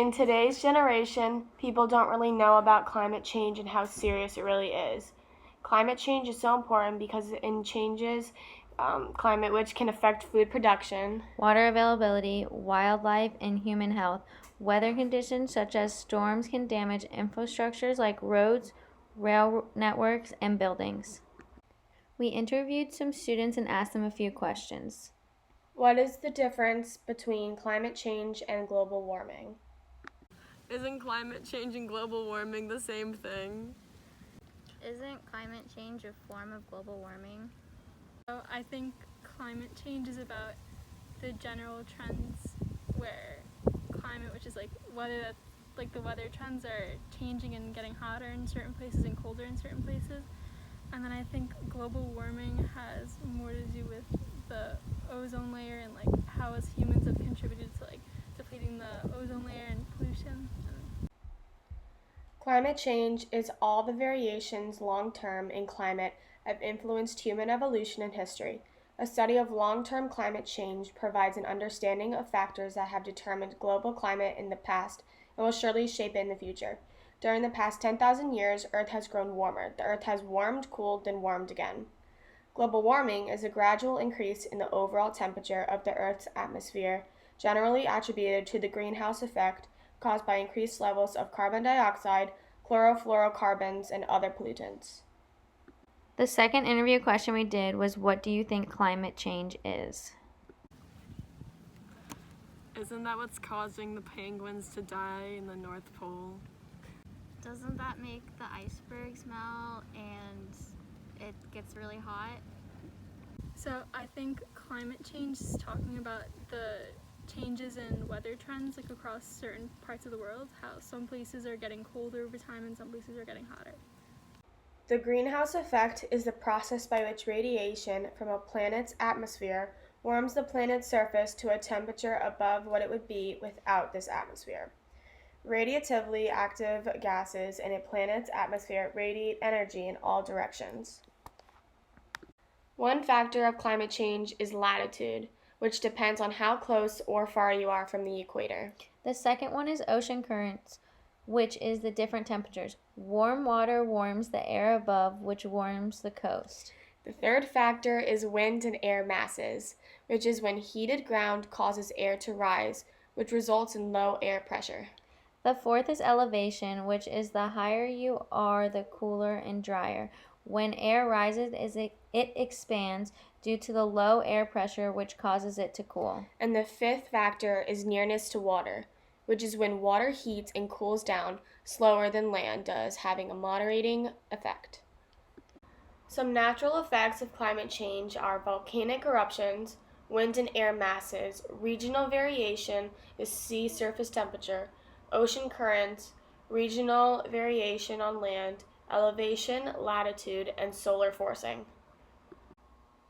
In today's generation, people don't really know about climate change and how serious it really is. Climate change is so important because it changes climate, which can affect food production, water availability, wildlife, and human health. Weather conditions such as storms can damage infrastructures like roads, rail networks, and buildings. We interviewed some students and asked them a few questions. What is the difference between climate change and global warming? Isn't climate change and global warming the same thing? Isn't climate change a form of global warming? So I think climate change is about the general trends where climate, which is like the weather trends are changing and getting hotter in certain places and colder in certain places. And then I think global warming has more to do with the ozone layer and like how us humans have contributed to like depleting the ozone layer and pollution. Climate change is all the variations long term in climate have influenced human evolution and history. A study of long term climate change provides an understanding of factors that have determined global climate in the past and will surely shape it in the future. During the past 10,000 years, Earth has grown warmer. The Earth has warmed, cooled, and warmed again. Global warming is a gradual increase in the overall temperature of the Earth's atmosphere, generally attributed to the greenhouse effect caused by increased levels of carbon dioxide, chlorofluorocarbons, and other pollutants. The second interview question we did was, what do you think climate change is? Isn't that what's causing the penguins to die in the North Pole? Doesn't that make the icebergs melt and it gets really hot? So I think climate change is talking about the changes in weather trends like across certain parts of the world, how some places are getting colder over time and some places are getting hotter. The greenhouse effect is the process by which radiation from a planet's atmosphere warms the planet's surface to a temperature above what it would be without this atmosphere. Radiatively active gases in a planet's atmosphere radiate energy in all directions. One factor of climate change is latitude, which depends on how close or far you are from the equator. The second one is ocean currents, which is the different temperatures. Warm water warms the air above, which warms the coast. The third factor is wind and air masses, which is when heated ground causes air to rise, which results in low air pressure. The fourth is elevation, which is the higher you are, the cooler and drier. When air rises, it expands due to the low air pressure, which causes it to cool. And the fifth factor is nearness to water, which is when water heats and cools down slower than land does, having a moderating effect. Some natural effects of climate change are volcanic eruptions, wind and air masses, regional variation is sea surface temperature, ocean currents, regional variation on land, elevation, latitude, and solar forcing.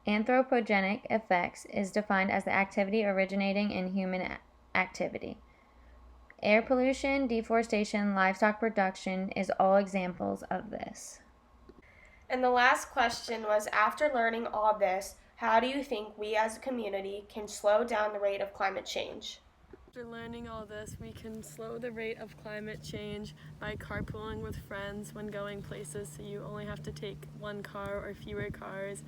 Anthropogenic effects is defined as the activity originating in human activity. Air pollution, deforestation, livestock production is all examples of this. And the last question was, after learning all this, how do you think we as a community can slow down the rate of climate change? After learning all this, we can slow the rate of climate change by carpooling with friends when going places, so you only have to take one car or fewer cars,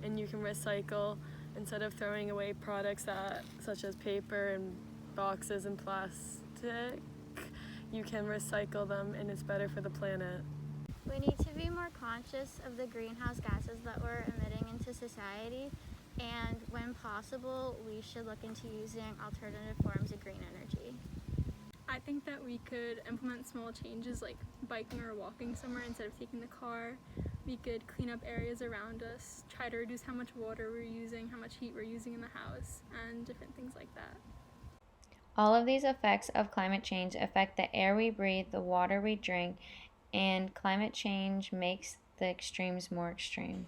and you can recycle instead of throwing away products such as paper and boxes and plastic. You can recycle them, and it's better for the planet. We need to be more conscious of the greenhouse gases that we're emitting into society, and when possible, we should look into using alternative forms of green energy. I think that we could implement small changes like biking or walking somewhere instead of taking the car. We could clean up areas around us, try to reduce how much water we're using, how much heat we're using in the house, and different things like that. All of these effects of climate change affect the air we breathe, the water we drink, and climate change makes the extremes more extreme.